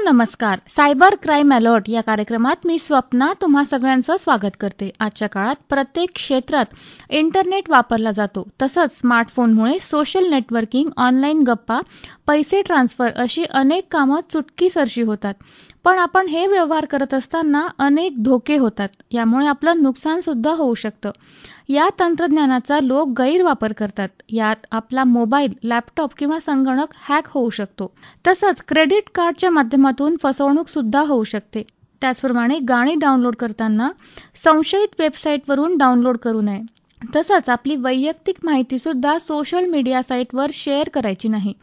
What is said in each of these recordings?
नमस्कार. Cyber crime alert या कार्यक्रमात मी स्वप्ना तुम्हा सगळ्यांचं स्वागत करते. आजच्या काळात प्रत्येक क्षेत्रात इंटरनेट वापरला जातो. तसंच स्मार्टफोनमुळे सोशल नेटवर्किंग, ऑनलाईन गप्पा, पैसे ट्रान्सफर अशी अनेक कामं चुटकीसरशी होतात. पण आपण हे व्यवहार करत असताना अनेक धोके होतात. यामुळे आपलं नुकसान सुद्धा होऊ शकतं. या तंत्रज्ञानाचा लोक गैरवापर करतात. यात आपला मोबाईल, लॅपटॉप किंवा संगणक हॅक होऊ शकतो. तसंच क्रेडिट कार्डच्या माध्यमातून फसवणूक सुद्धा होऊ शकते. त्याचप्रमाणे गाणी डाउनलोड करताना संशयित वेबसाईटवरून डाउनलोड करू नये. तसंच आपली वैयक्तिक माहिती सुद्धा सोशल मीडिया साईटवर शेअर करायची नाही.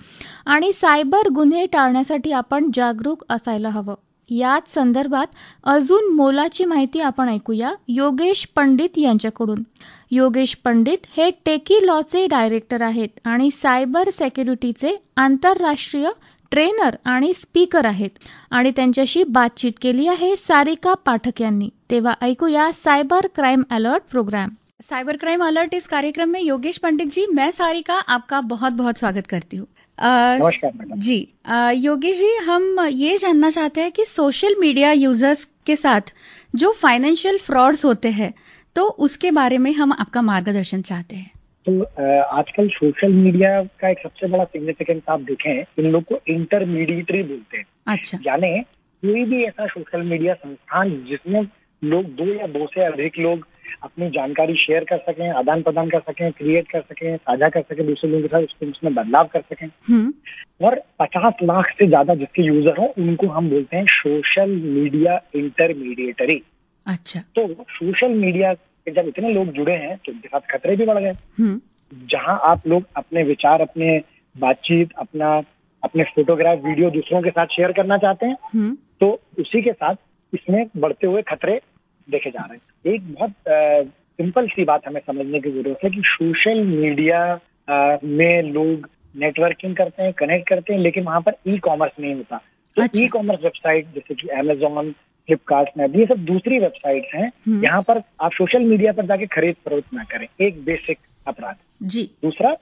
आणि सायबर गुन्हे टाळण्यासाठी आपण जागरूक असायला हवं. याच संदर्भात अजून मोलाची माहिती आपण ऐकूया योगेश पंडित यांच्याकडून. योगेश पंडित हे टेकी लॉचे डायरेक्टर आहेत आणि सायबर सेक्युरिटीचे आंतरराष्ट्रीय ट्रेनर आणि स्पीकर आहेत. आणि त्यांच्याशी बातचीत केली आहे सारिका पाठक यांनी. तेव्हा ऐकूया cyber crime alert program. Cyber crime alert इस कार्यक्रम में योगेश पंडित जी, मैं सारिका आपका बहुत बहुत स्वागत करती हूँ. जी योगेश जी, हम ये जानना चाहते हैं कि सोशल मीडिया यूजर्स के साथ जो फाइनेंशियल फ्रॉड्स होते हैं तो उसके बारे में हम आपका मार्गदर्शन चाहते हैं. तो आजकल सोशल मीडिया का एक सबसे बड़ा सिग्निफिकेंस आप देखें, इन लोग को इंटरमीडिएटरी बोलते हैं. अच्छा. यानी कोई भी ऐसा सोशल मीडिया संस्थान जिसमें लोग दो या दो से अधिक लोग अपनी जानकारी शेयर कर सकें, आदान प्रदान कर सकें, क्रिएट कर सकें, साझा कर सकें दूसरे लोगों के साथ, उसमें बदलाव कर सकें. और 50 लाख से ज्यादा जिसके यूजर हो उनको हम बोलते हैं सोशल मीडिया इंटरमीडिएटरी. अच्छा. तो सोशल मीडिया के जब इतने लोग जुड़े हैं तो उनके साथ खतरे भी बढ़ गए. जहां आप लोग अपने विचार, अपने बातचीत, अपने फोटोग्राफ, वीडियो दूसरों के साथ शेयर करना चाहते हैं, तो उसी के साथ इसमें बढ़ते हुए खतरे देखे जा रहे हैं. एक बहुत सिंपल सी बात हमें समझने की जरूरत है कि सोशल मीडिया में लोग नेटवर्किंग करते हैं, कनेक्ट करते हैं, लेकिन वहां पर ई कॉमर्स नहीं होता. तो अच्छा. ई कॉमर्स वेबसाइट जैसे कि अमेजॉन, फ्लिपकार्ट, स्नैप, ये सब दूसरी वेबसाइट्स हैं. यहाँ पर आप सोशल मीडिया पर जाके खरीद फरोख्त ना करें. एक बेसिक अपराध जी. दूसरा,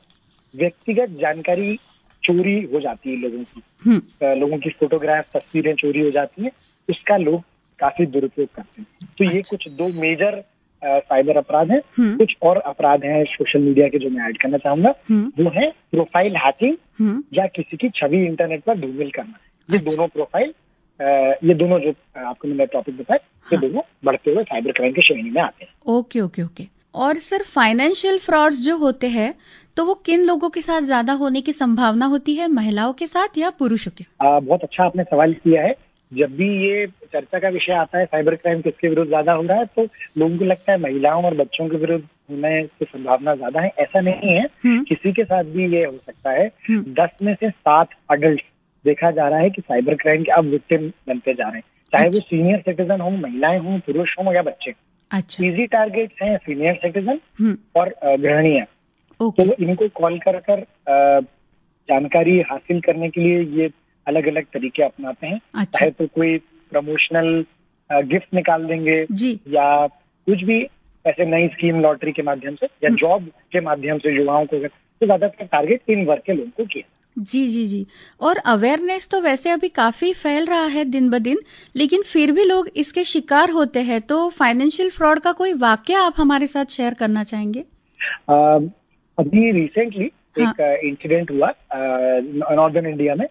व्यक्तिगत जानकारी चोरी हो जाती है लोगों की. लोगों की फोटोग्राफ, तस्वीरें चोरी हो जाती है, उसका लोग काफी दुरुपयोग करते हैं. तो ये कुछ दो मेजर साइबर अपराध हैं. कुछ और अपराध हैं सोशल मीडिया के जो मैं ऐड करना चाहूंगा. वो है प्रोफाइल हैकिंग या किसी की छवि इंटरनेट पर धूमिल करना. ये दोनों प्रोफाइल, ये दोनों जो आपको मैंने टॉपिक बताया, ये दोनों बढ़ते हुए साइबर क्राइम की श्रेणी में आते हैं. Okay okay okay. और सर, फाइनेंशियल फ्रॉड्स जो होते हैं तो वो किन लोगों के साथ ज्यादा होने की संभावना होती है, महिलाओं के साथ या पुरुषों के साथ? बहुत अच्छा आपने सवाल किया है. जब भी ये चर्चा का विषय आता है साइबर क्राइम किसके विरुद्ध ज्यादा हो रहा है, तो लोगों को लगता है महिलाओं और बच्चों के विरुद्ध होने की संभावना ज्यादा है. ऐसा नहीं है. किसी के साथ भी ये हो सकता है. 10 में से 7 अडल्ट देखा जा रहा है कि साइबर क्राइम के अब विक्टिम बनते जा रहे हैं, चाहे वो सीनियर सिटीजन हो, महिलाएं हों, पुरुष हों या बच्चे. अच्छा. इजी टारगेट्स हैं सीनियर सिटीजन और गृहिणियां. ओके. तो इनको कॉल कर जानकारी हासिल करने के लिए ये अलग अलग तरीके अपनाते हैं. अच्छा. चाहे तो कोई प्रमोशनल गिफ्ट निकाल देंगे जी. या कुछ भी ऐसे नई स्कीम लॉटरी के माध्यम से या जॉब के माध्यम से युवाओं को, तो ज्यादातर टारगेट इन वर्ग के लोगों को किया. जी जी जी. और अवेयरनेस तो वैसे अभी काफी फैल रहा है दिन ब दिन, लेकिन फिर भी लोग इसके शिकार होते हैं. तो फाइनेंशियल फ्रॉड का कोई वाकया आप हमारे साथ शेयर करना चाहेंगे? अभी रिसेंटली एक इंसिडेंट हुआ नॉर्दर्न इंडिया में.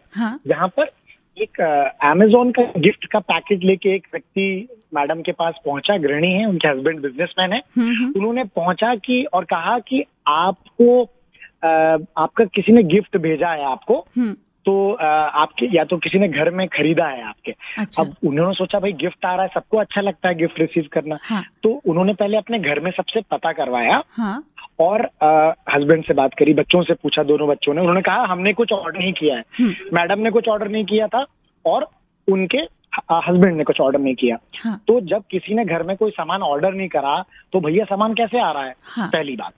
जहां पर एक अमेजोन का गिफ्ट का पैकेट लेके एक व्यक्ति मैडम के पास पहुंचा. गृहिणी है, उनके हस्बैंड बिजनेसमैन है. उन्होंने पहुंचा कि और कहा कि आपको आपका किसी ने गिफ्ट भेजा है आपको, तो आपके या तो किसी ने घर में खरीदा है आपके. अच्छा. अब उन्होंने सोचा भाई गिफ्ट आ रहा है, सबको अच्छा लगता है गिफ्ट रिसीव करना. तो उन्होंने पहले अपने घर में सबसे पता करवाया और हस्बैंड से बात करी, बच्चों से पूछा, दोनों बच्चों ने. उन्होंने कहा हमने कुछ ऑर्डर नहीं किया है. मैडम ने कुछ ऑर्डर नहीं किया था और उनके हस्बैंड ने कुछ ऑर्डर नहीं किया. तो जब किसी ने घर में कोई सामान ऑर्डर नहीं करा तो भैया सामान कैसे आ रहा है? पहली बात.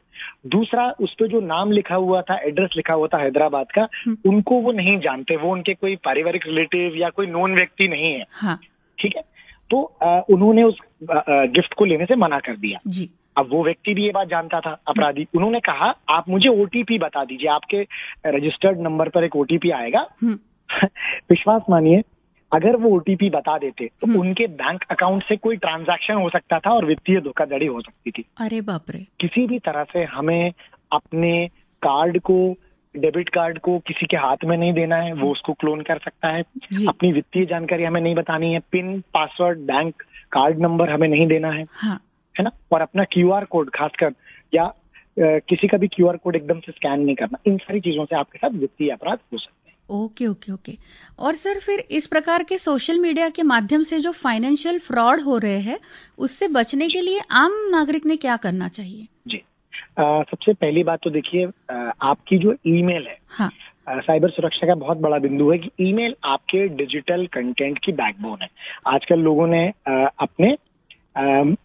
दूसरा, उस पे जो नाम लिखा हुआ था, एड्रेस लिखा हुआ था हैदराबाद का, उनको वो नहीं जानते, वो उनके कोई पारिवारिक रिलेटिव या कोई नोन व्यक्ति नहीं है. ठीक है. तो उन्होंने उस गिफ्ट को लेने से मना कर दिया. जी. अब वो व्यक्ति भी ये बात जानता था, अपराधी. उन्होंने कहा आप मुझे ओटीपी बता दीजिए, आपके रजिस्टर्ड नंबर पर एक ओटीपी आएगा. विश्वास मानिए, अगर वो ओटीपी बता देते तो उनके बैंक अकाउंट से कोई ट्रांजैक्शन हो सकता था और वित्तीय धोखाधड़ी हो सकती थी। अरे बाप रे। किसी भी तरह से हमें अपने कार्ड को, डेबिट कार्ड को किसी के हाथ में नहीं देना है, वो उसको क्लोन कर सकता है। अपनी वित्तीय जानकारी हमें नहीं बतानी है, pin, password, bank card number हमें नहीं देना है, है ना। और अपना क्यूआर कोड खासकर, या किसी का भी क्यूआर कोड एकदम से स्कैन नहीं करना। इन सारी चीजों से आपके साथ वित्तीय अपराध हो सकते हैं। Okay okay okay. और सर फिर इस प्रकार के सोशल मीडिया के माध्यम से जो फाइनेंशियल फ्रॉड हो रहे हैं, उससे बचने के लिए आम नागरिक ने क्या करना चाहिए? जी, सबसे पहली बात तो देखिए, आपकी जो ईमेल है, साइबर सुरक्षा का बहुत बड़ा बिंदु है कि ईमेल आपके डिजिटल कंटेंट की बैकबोन है। आजकल लोगों ने अपने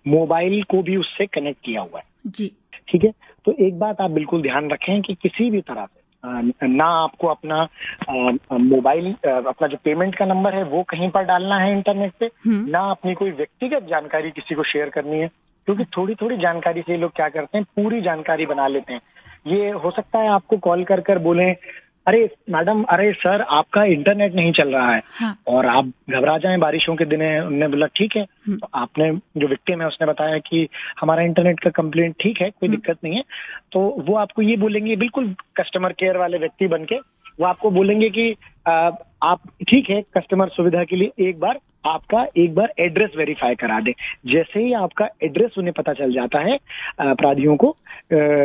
मोबाइल को भी उससे कनेक्ट किया हुआ है। जी, ठीक है। तो एक बात आप बिल्कुल ध्यान रखें कि किसी भी तरह से ना आपको अपना मोबाइल, अपना जो पेमेंट का नंबर है वो कहीं पर डालना है इंटरनेट पे, ना अपनी कोई व्यक्तिगत जानकारी किसी को शेयर करनी है, क्योंकि थोड़ी थोड़ी जानकारी से लोग क्या करते हैं, पूरी जानकारी बना लेते हैं। ये हो सकता है आपको कॉल कर कर बोलें, अरे मैडम, अरे सर, आपका इंटरनेट नहीं चल रहा है, और आप घबरा जाएं, बारिशों के दिन है। उन्होंने बोला ठीक है, तो आपने, जो विक्टिम है उसने बताया कि हमारा इंटरनेट का कंप्लेंट ठीक है, कोई दिक्कत नहीं है। तो वो आपको ये बोलेंगे, बिल्कुल कस्टमर केयर वाले व्यक्ति बन के वो आपको बोलेंगे कि आप ठीक है, कस्टमर सुविधा के लिए एक बार एड्रेस वेरीफाई करा दे। जैसे ही आपका एड्रेस उन्हें पता चल जाता है, अपराधियों को,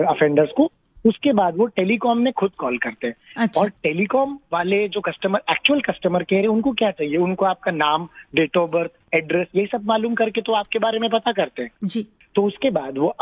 अफेंडर्स को, उसके बाद वो टेलीकॉम में खुद कॉल करते हैं। अच्छा। और टेलीकॉम वाले जो एक्चुअल कस्टमर केयर है, उनको क्या चाहिए, उनको आपका नाम, डेट ऑफ बर्थ, एड्रेस, यही सब मालूम करके तो आपके बारे में पता करते हैं। जी। तो उसके बाद वो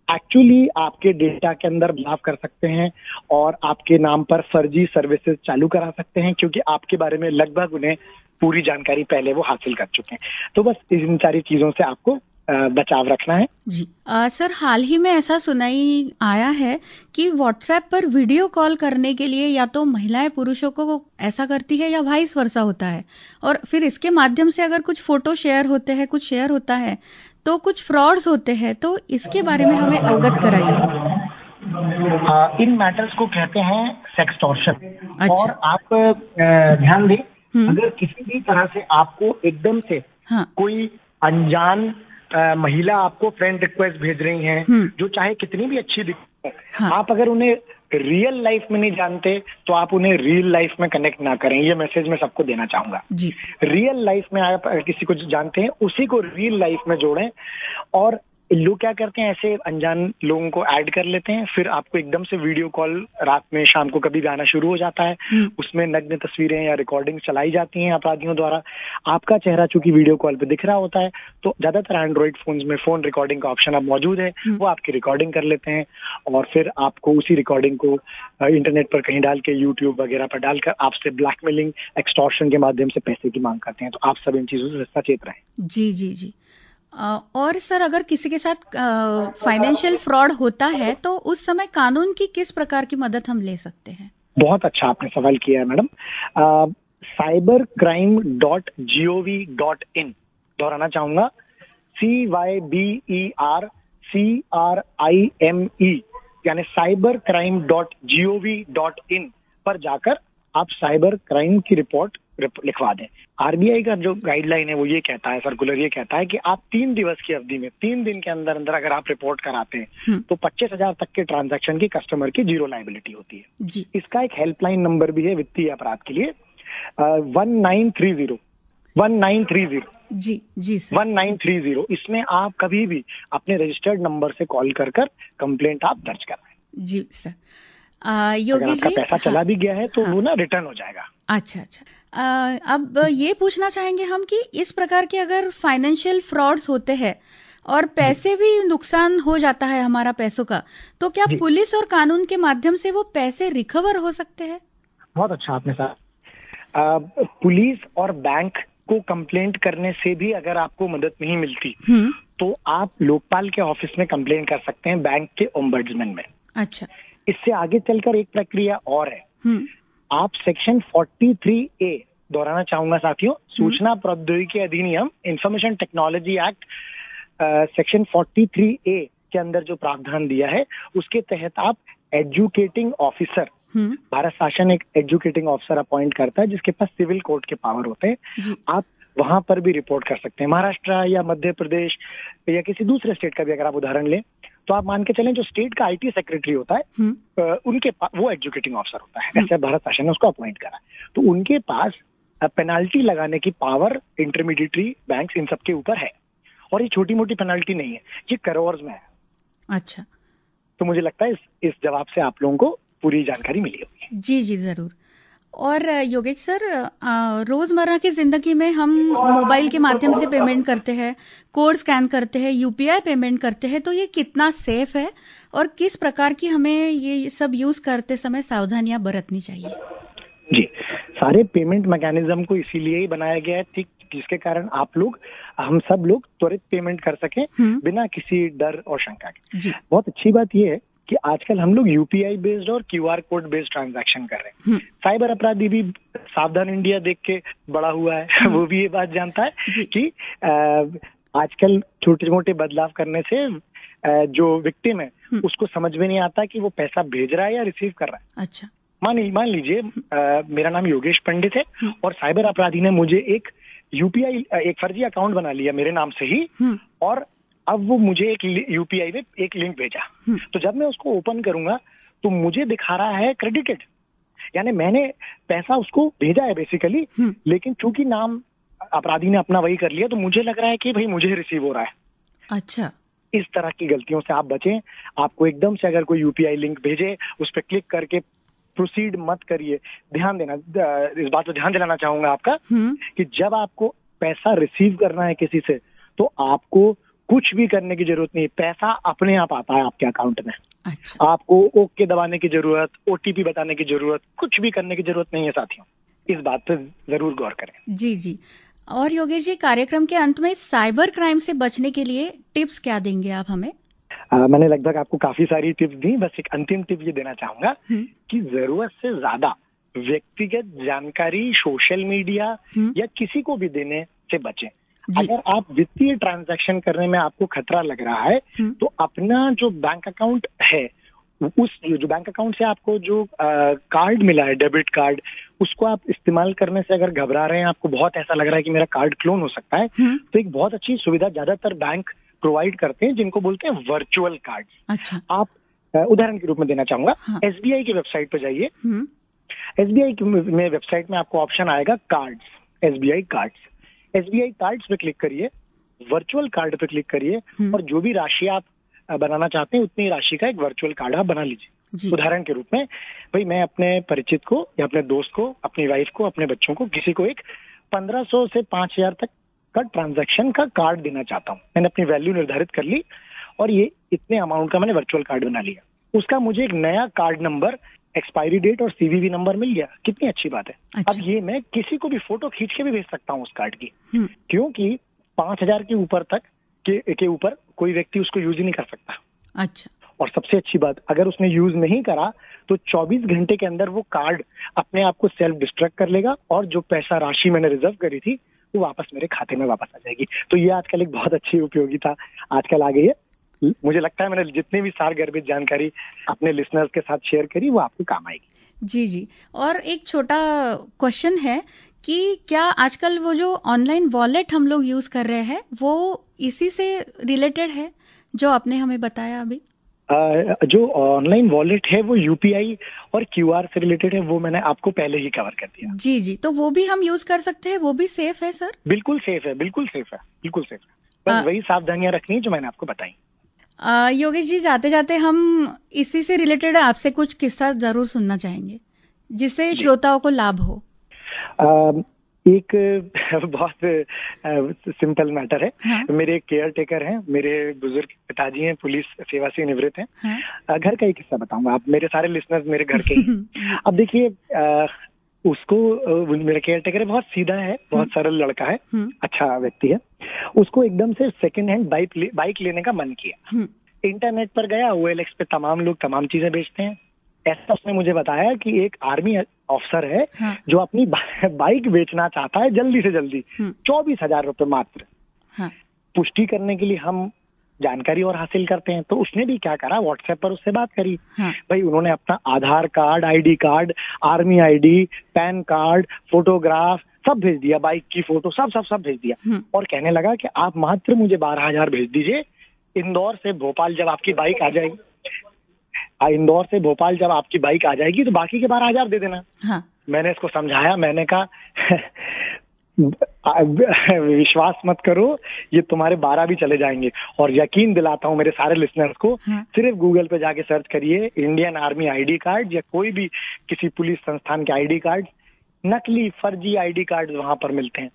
एक्चुअली आपके डेटा के अंदर बदलाव कर सकते हैं और आपके नाम पर फर्जी सर्विसेज चालू करा सकते हैं, क्योंकि आपके बारे में लगभग उन्हें पूरी जानकारी पहले वो हासिल कर चुके हैं। तो बस इन सारी चीजों से आपको बचाव रखना है। जी। सर, हाल ही में ऐसा सुनाई आया है कि व्हाट्सएप पर वीडियो कॉल करने के लिए या तो महिलाएं पुरुषों को ऐसा करती है या वाइस वर्सा होता है, और फिर इसके माध्यम से अगर कुछ फोटो शेयर होते हैं, कुछ शेयर होता है, तो कुछ फ्रॉड्स होते हैं। तो इसके बारे में हमें अवगत कराइए। इन मैटर्स को कहते हैं सेक्सटॉर्शन। अच्छा। और आप ध्यान दें, अगर किसी भी तरह से आपको एकदम से कोई अनजान महिला आपको फ्रेंड रिक्वेस्ट भेज रही हैं, जो चाहे कितनी भी अच्छी दिखे, आप अगर उन्हें रियल लाइफ में नहीं जानते तो आप उन्हें रियल लाइफ में कनेक्ट ना करें। ये मैसेज मैं सबको देना चाहूंगा। रियल लाइफ में आप किसी को जानते हैं, उसी को रियल लाइफ में जोड़ें। और लोग क्या करते हैं, ऐसे अनजान लोगों को ऐड कर लेते हैं, फिर आपको एकदम से वीडियो कॉल रात में, शाम को कभी भी आना शुरू हो जाता है। उसमें नग्न तस्वीरें या रिकॉर्डिंग चलाई जाती हैं अपराधियों द्वारा। आपका चेहरा चूंकि वीडियो कॉल पे दिख रहा होता है, तो ज्यादातर एंड्रॉइड फोन्स में फोन रिकॉर्डिंग का ऑप्शन अब मौजूद है। वो आपकी रिकॉर्डिंग कर लेते हैं और फिर आपको उसी रिकॉर्डिंग को इंटरनेट पर कहीं डाल के, यूट्यूब वगैरह पर डालकर आपसे ब्लैकमेलिंग, एक्सटॉर्शन के माध्यम से पैसे की मांग करते हैं। तो आप सब इन चीजों से सचेत रहें। जी जी जी। और सर, अगर किसी के साथ फाइनेंशियल फ्रॉड होता है तो उस समय कानून की किस प्रकार की मदद हम ले सकते हैं? बहुत अच्छा आपने सवाल किया है मैडम। cybercrime.gov.in दोहराना चाहूंगा, CYBERCRIME, यानी cybercrime.gov.in पर जाकर आप साइबर क्राइम की रिपोर्ट लिखवा दें। आरबीआई का जो गाइडलाइन है वो ये कहता है, सर्कुलर ये कहता है कि आप 3 दिवस की अवधि में, 3 दिन के अंदर अंदर अगर आप रिपोर्ट कराते हैं तो 25,000 तक के ट्रांजैक्शन की कस्टमर की जीरो लायबिलिटी होती है। जी। इसका एक हेल्पलाइन नंबर भी है वित्तीय अपराध के लिए, 1930। जी जी सर, 1930। इसमें आप कभी भी अपने रजिस्टर्ड नंबर से कॉल कर कंप्लेंट आप दर्ज कराएं। जी सर। योगेश जी, पैसा चला भी गया है तो वो ना रिटर्न हो जाएगा। अच्छा अच्छा। अब ये पूछना चाहेंगे हम कि इस प्रकार के अगर फाइनेंशियल फ्रॉड्स होते हैं और पैसे भी नुकसान हो जाता है हमारा पैसों का, तो क्या पुलिस और कानून के माध्यम से वो पैसे रिकवर हो सकते हैं? बहुत अच्छा आपने कहा। पुलिस और बैंक को कंप्लेंट करने से भी अगर आपको मदद नहीं मिलती तो आप लोकपाल के ऑफिस में कंप्लेंट कर सकते हैं, बैंक के ओम्बड्समैन में। अच्छा। इससे आगे चलकर एक प्रक्रिया और है, आप सेक्शन 43A दोहराना चाहूंगा साथियों, सूचना प्रौद्योगिकी अधिनियम, information technology act, section 43A के अंदर जो प्रावधान दिया है उसके तहत आप एजुकेटिंग ऑफिसर भारत शासन एक एजुकेटिंग ऑफिसर अपॉइंट करता है जिसके पास सिविल कोर्ट के पावर होते हैं। आप वहां पर भी रिपोर्ट कर सकते हैं। महाराष्ट्र या मध्य प्रदेश या किसी दूसरे स्टेट का भी अगर आप उदाहरण लें तो आप मान के चलें जो स्टेट का IT सेक्रेटरी होता है उनके वो एजुकेटिंग ऑफिसर होता है। ऐसे भारत शासन ने उसको अपॉइंट करा, तो उनके पास पेनाल्टी लगाने की पावर इंटरमीडिएटरी बैंक्स इन सब के ऊपर है। और ये छोटी मोटी पेनाल्टी नहीं है, ये करोड़ में है। अच्छा, तो मुझे लगता है इस जवाब से आप लोगों को पूरी जानकारी मिली होगी। जी जी जरूर। और योगेश सर, रोजमर्रा की जिंदगी में हम मोबाइल के माध्यम से पेमेंट करते हैं, कोड स्कैन करते हैं, UPI पेमेंट करते हैं, तो ये कितना सेफ है और किस प्रकार की हमें ये सब यूज करते समय सावधानियां बरतनी चाहिए? जी, सारे पेमेंट मैकेनिज्म को इसीलिए ही बनाया गया है ठीक जिसके कारण हम सब लोग त्वरित पेमेंट कर सकें बिना किसी डर और शंका के। बहुत अच्छी बात यह है कि आजकल हम लोग UPI बेस्ड और QR कोड बेस्ड ट्रांजैक्शन कर रहे हैं। साइबर अपराधी भी सावधान इंडिया देख के बड़ा हुआ है, वो भी ये बात जानता है कि आजकल छोटे मोटे बदलाव करने से जो विक्टिम है उसको समझ में नहीं आता कि वो पैसा भेज रहा है या रिसीव कर रहा है। अच्छा, मान लीजिए मेरा नाम योगेश पंडित है और साइबर अपराधी ने मुझे एक फर्जी अकाउंट बना लिया मेरे नाम से ही, और अब वो मुझे एक UPI में एक लिंक भेजा। तो जब मैं उसको ओपन करूंगा तो मुझे दिखा रहा है क्रेडिटेड, यानी मैंने पैसा उसको भेजा है बेसिकली, लेकिन चूंकि नाम अपराधी ने अपना वही कर लिया तो मुझे लग रहा है कि भाई मुझे रिसीव हो रहा है। अच्छा, इस तरह की गलतियों से आप बचें। आपको एकदम से अगर कोई UPI लिंक भेजे उस पर क्लिक करके प्रोसीड मत करिए। ध्यान देना, इस बात पर ध्यान दिलाना चाहूंगा आपका कि जब आपको पैसा रिसीव करना है किसी से तो आपको कुछ भी करने की जरूरत नहीं, पैसा अपने आप आता है आपके अकाउंट में। अच्छा। आपको ओके दबाने की जरूरत, OTP बताने की जरूरत, कुछ भी करने की जरूरत नहीं है साथियों। इस बात पर जरूर गौर करें। जी जी। और योगेश जी, कार्यक्रम के अंत में साइबर क्राइम से बचने के लिए टिप्स क्या देंगे आप हमें? मैंने लगभग आपको काफी सारी टिप्स दी, बस एक अंतिम टिप ये देना चाहूंगा कि जरूरत से ज्यादा व्यक्तिगत जानकारी सोशल मीडिया या किसी को भी देने से बचें। अगर आप वित्तीय ट्रांजैक्शन करने में आपको खतरा लग रहा है तो अपना जो बैंक अकाउंट है, जो बैंक अकाउंट से आपको जो कार्ड मिला है, डेबिट कार्ड, उसको आप इस्तेमाल करने से अगर घबरा रहे हैं, आपको बहुत ऐसा लग रहा है कि मेरा कार्ड क्लोन हो सकता है, तो एक बहुत अच्छी सुविधा ज्यादातर बैंक प्रोवाइड करते हैं जिनको बोलते हैं वर्चुअल कार्ड। अच्छा। आप उदाहरण के रूप में देना चाहूंगा, SBI की वेबसाइट पर जाइए। SBI में वेबसाइट में आपको ऑप्शन आएगा कार्ड्स, SBI कार्ड्स पे क्लिक करिए, वर्चुअल कार्ड पे क्लिक करिए और जो भी राशि आप बनाना चाहते हैं उतनी राशि का एक वर्चुअल कार्ड आप बना लीजिए। उदाहरण के रूप में, भाई मैं अपने परिचित को या अपने दोस्त को, अपनी वाइफ को, अपने बच्चों को, किसी को एक 1500 से 5000 तक का ट्रांजैक्शन का कार्ड देना चाहता हूँ। मैंने अपनी वैल्यू निर्धारित कर ली और ये इतने अमाउंट का मैंने वर्चुअल कार्ड बना लिया। उसका मुझे एक नया कार्ड नंबर, एक्सपायरी डेट और CVV नंबर मिल गया। कितनी अच्छी बात है। अच्छा। अब ये मैं किसी को भी फोटो खींच के भी भेज सकता हूँ उस कार्ड की, क्योंकि 5000 के ऊपर तक के ऊपर कोई व्यक्ति उसको यूज ही नहीं कर सकता। अच्छा। और सबसे अच्छी बात, अगर उसने यूज नहीं करा तो 24 घंटे के अंदर वो कार्ड अपने आप को सेल्फ डिस्ट्रक्ट कर लेगा और जो पैसा राशि मैंने रिजर्व करी थी वो वापस मेरे खाते में वापस आ जाएगी। तो ये आजकल एक बहुत अच्छी उपयोगिता आजकल आ गई है। मुझे लगता है मैंने जितनी भी सारगर्भित जानकारी अपने लिसनर्स के साथ शेयर करी वो आपको काम आएगी। जी जी। और एक छोटा क्वेश्चन है कि क्या आजकल वो जो ऑनलाइन वॉलेट हम लोग यूज कर रहे हैं वो इसी से रिलेटेड है जो आपने हमें बताया अभी? जो ऑनलाइन वॉलेट है वो UPI और QR से रिलेटेड है, वो मैंने आपको पहले ही कवर कर दिया। जी जी। तो वो भी हम यूज कर सकते हैं, वो भी सेफ है सर? बिल्कुल सेफ है, बिल्कुल सेफ है, बिल्कुल सेफ है। बस वही सावधानियां रखनी जो मैंने आपको बताई। योगेश जी, जाते जाते हम इसी से रिलेटेड आपसे कुछ किस्सा जरूर सुनना चाहेंगे जिससे श्रोताओं को लाभ हो। एक बहुत सिंपल मैटर है। हाँ? मेरे केयर टेकर हैं, मेरे बुजुर्ग पिताजी हैं, पुलिस सेवा से निवृत्त हैं। हाँ? घर का एक किस्सा बताऊंगा, आप मेरे सारे लिसनर्स मेरे घर के अब देखिए, उसको मेरा केयर टेकर बहुत सीधा है, बहुत सरल लड़का है, अच्छा व्यक्ति है। उसको एकदम से सेकंड हैंड बाइक लेने का मन किया। इंटरनेट पर गया, OLX पे तमाम लोग तमाम चीजें बेचते हैं। ऐसा उसने मुझे बताया कि एक आर्मी ऑफिसर है। हाँ? जो अपनी बाइक बेचना चाहता है जल्दी से जल्दी, 24,000 रुपए मात्र। हाँ? पुष्टि करने के लिए हम जानकारी और हासिल करते हैं। तो उसने भी क्या करा, व्हाट्सएप पर उससे बात करी। भाई उन्होंने अपना Aadhaar card, ID card, army ID, PAN card, photograph सब भेज दिया, बाइक की फोटो सब भेज दिया, और कहने लगा कि आप मात्र मुझे 12,000 भेज दीजिए। इंदौर से भोपाल जब आपकी बाइक आ जाएगी, इंदौर से भोपाल जब आपकी बाइक आ जाएगी तो बाकी के 12,000 दे देना। मैंने इसको समझाया, मैंने कहा विश्वास मत करो, ये तुम्हारे 12 भी चले जाएंगे। और यकीन दिलाता हूँ मेरे सारे लिसनर्स को, सिर्फ गूगल पे जाके सर्च करिए इंडियन आर्मी ID कार्ड या कोई भी किसी पुलिस संस्थान के ID कार्ड, नकली फर्जी ID कार्ड वहां पर मिलते हैं।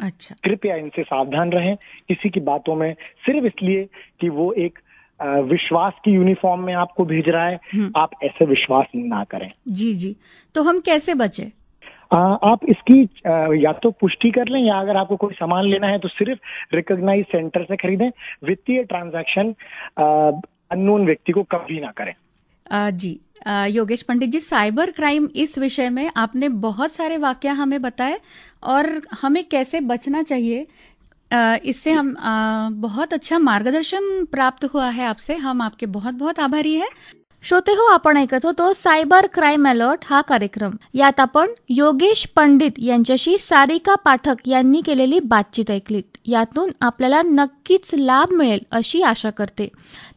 अच्छा, कृपया इनसे सावधान रहें किसी की बातों में, सिर्फ इसलिए कि वो एक विश्वास की यूनिफॉर्म में आपको भेज रहा है। आप ऐसे विश्वास ना करें। जी, तो हम कैसे बचे? आप इसकी या तो पुष्टि कर लें, या अगर आपको कोई सामान लेना है तो सिर्फ रिकॉग्नाइज सेंटर से खरीदें। वित्तीय ट्रांजैक्शन अननोन व्यक्ति को कभी ना करें। जी योगेश पंडित जी, साइबर क्राइम इस विषय में आपने बहुत सारे वाकया हमें बताए और हमें कैसे बचना चाहिए, इससे हम बहुत अच्छा मार्गदर्शन प्राप्त हुआ है आपसे। हम आपके बहुत बहुत आभारी है। श्रोते हो, आपण ऐकत होतो सायबर क्राईम अलर्ट हा कार्यक्रम। यात आपण योगेश पंडित यांच्याशी सारिका पाठक यांनी केलेली बातचीत ऐकलीत। यातून आपल्याला नक्कीच लाभ मिळेल अशी आशा करते।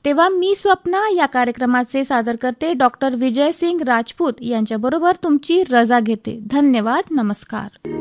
तेव्हा मी स्वप्ना या कार्यक्रमाचे सादर करते डॉक्टर विजय सिंग राजपूत यांच्याबरोबर तुमची रजा घेते। धन्यवाद, नमस्कार।